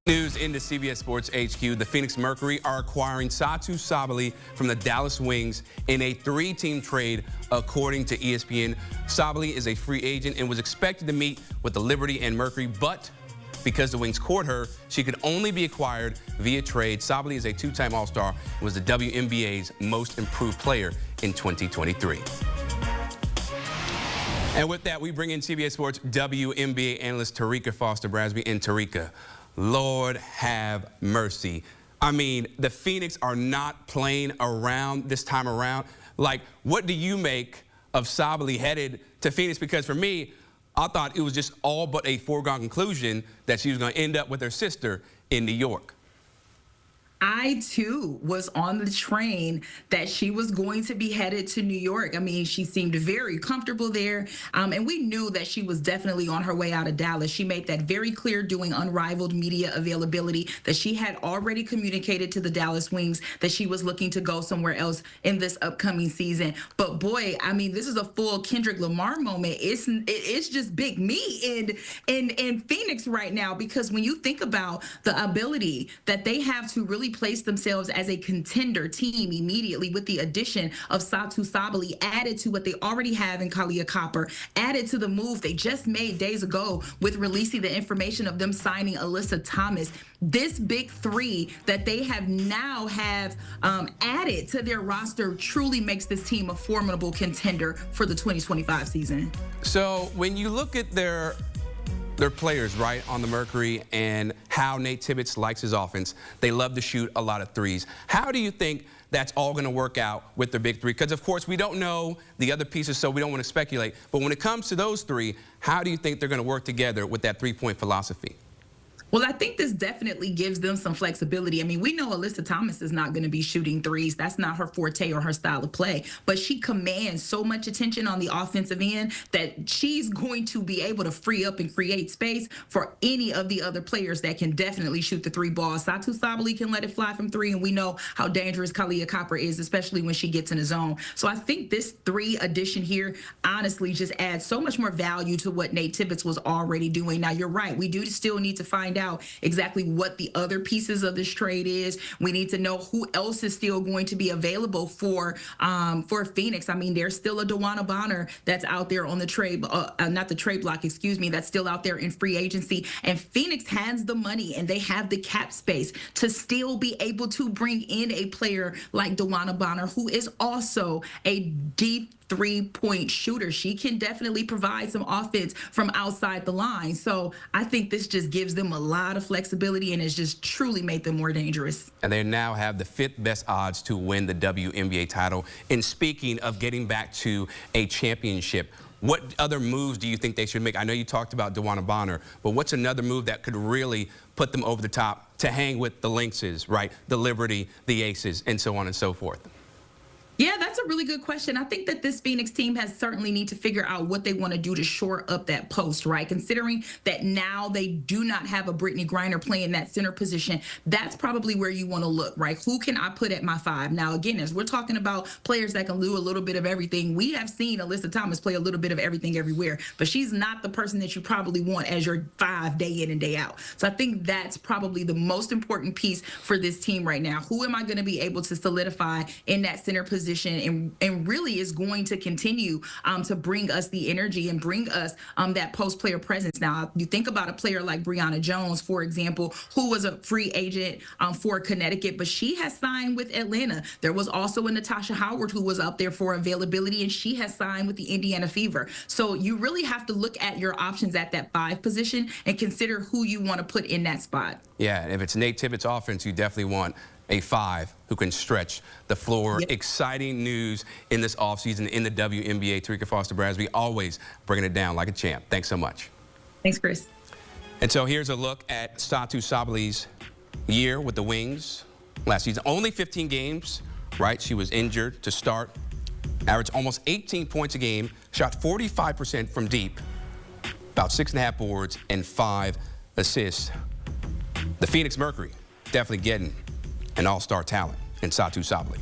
News into CBS Sports HQ. The Phoenix Mercury are acquiring Satou Sabally from the Dallas Wings in a 3-team trade, according to ESPN. Sabally is a free agent and was expected to meet with the Liberty and Mercury, but because the Wings court her, she could only be acquired via trade. Sabally is a 2-time All-Star and was the WNBA's most improved player in 2023. And with that, we bring in CBS Sports WNBA analyst Terrika Foster-Brasby. And Terrika, Lord have mercy. I mean, the Phoenix are not playing around this time around. Like, what do you make of Sabally headed to Phoenix? Because for me, I thought it was just all but a foregone conclusion that she was going to end up with her sister in New York. I, too, was on the train that she was going to be headed to New York. I mean, she seemed very comfortable there, and we knew that she was definitely on her way out of Dallas. She made that very clear doing unrivaled media availability that she had already communicated to the Dallas Wings that she was looking to go somewhere else in this upcoming season. But, boy, I mean, this is a full Kendrick Lamar moment. It's just big me in Phoenix right now, because when you think about the ability that they have to really place themselves as a contender team immediately with the addition of Satou Sabally, added to what they already have in Kahleah Copper, added to the move they just made days ago with releasing the information of them signing Alyssa Thomas. This big three that they have now added to their roster truly makes this team a formidable contender for the 2025 season. So when you look at their players, right, on the Mercury and how Nate Tibbetts likes his offense, they love to shoot a lot of threes. How do you think that's all going to work out with their big three? Because, of course, we don't know the other pieces, so we don't want to speculate. But when it comes to those three, how do you think they're going to work together with that three-point philosophy? Well, I think this definitely gives them some flexibility. I mean, we know Alyssa Thomas is not going to be shooting threes. That's not her forte or her style of play. But she commands so much attention on the offensive end that she's going to be able to free up and create space for any of the other players that can definitely shoot the three ball. Satou Sabally can let it fly from three, and we know how dangerous Kahleah Copper is, especially when she gets in the zone. So I think this three addition here honestly just adds so much more value to what Nate Tibbetts was already doing. Now, you're right. We do still need to find out exactly what the other pieces of this trade is. We need to know who else is still going to be available for Phoenix. I mean, there's still a DeWanna Bonner that's out there on the trade, not the trade block, excuse me, that's still out there in free agency. And Phoenix has the money and they have the cap space to still be able to bring in a player like DeWanna Bonner, who is also a deep three-point shooter. She can definitely provide some offense from outside the line. So I think this just gives them a lot of flexibility and has just truly made them more dangerous. And they now have the 5th best odds to win the WNBA title. And speaking of getting back to a championship, what other moves do you think they should make? I know you talked about DeWanna Bonner, but what's another move that could really put them over the top to hang with the Lynxes, right? The Liberty, the Aces, and so on and so forth? Yeah, that's a really good question. I think that this Phoenix team has certainly need to figure out what they want to do to shore up that post, right? Considering that now they do not have a Brittany Griner playing that center position, that's probably where you want to look, right? Who can I put at my 5? Now, again, as we're talking about players that can do a little bit of everything, we have seen Alyssa Thomas play a little bit of everything everywhere, but she's not the person that you probably want as your 5 day in and day out. So I think that's probably the most important piece for this team right now. Who am I going to be able to solidify in that center position? And really is going to continue to bring us the energy and bring us that post-player presence. Now, you think about a player like Brianna Jones, for example, who was a free agent for Connecticut, but she has signed with Atlanta. There was also a Natasha Howard who was up there for availability, and she has signed with the Indiana Fever. So you really have to look at your options at that 5 position and consider who you want to put in that spot. Yeah, if it's Nate Tibbetts' offense, you definitely want a 5 who can stretch the floor. Yep. Exciting news in this offseason in the WNBA. Terrika Foster-Brasby always bringing it down like a champ. Thanks so much. Thanks, Chris. And so here's a look at Satou Sabally's year with the Wings last season. Only 15 games, right? She was injured to start. Averaged almost 18 points a game. Shot 45% from deep. About 6.5 boards and 5 assists. The Phoenix Mercury definitely getting an all-star talent in Satou Sabally.